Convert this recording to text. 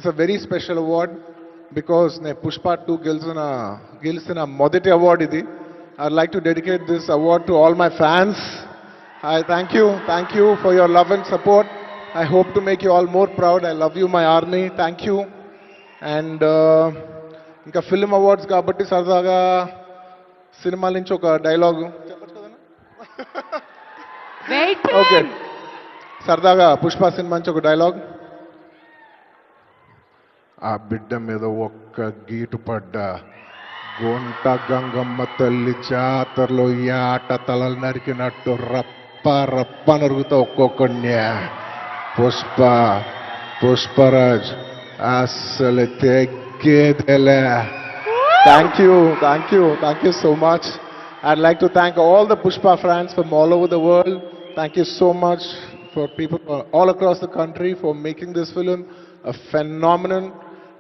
It's a very special award because Pushpa 2 గెలిచిన మొదటి award ఇది. I'd like to dedicate this award to all my fans. I thank you for your love and support. I hope to make you all more proud. I love you, my army. Thank you. And ఇంకా film awards కాబట్టి సరదాగా సినిమాల నుంచి ఒక dialogue చెప్పచ్చు కదా. Okay, సరదాగా Pushpa cinema నుంచి ఒక డైలాగ్. ఆ బిడ్డ మీద ఒక్క గీటు పడ్డా గుంట గంగమ్మ తల్లి జాతరలో ఈ ఆట తలలు నరికినట్టు రప్ప రప్ప నరుగుతా ఒక్కొక్కడిని. పుష్పరాజ్ అసలు తెగ్గేదెలే. Thank you so much. I'd like to thank all the Pushpa fans from all over the world. Thank you so much for people all across the country for making this film a phenomenon.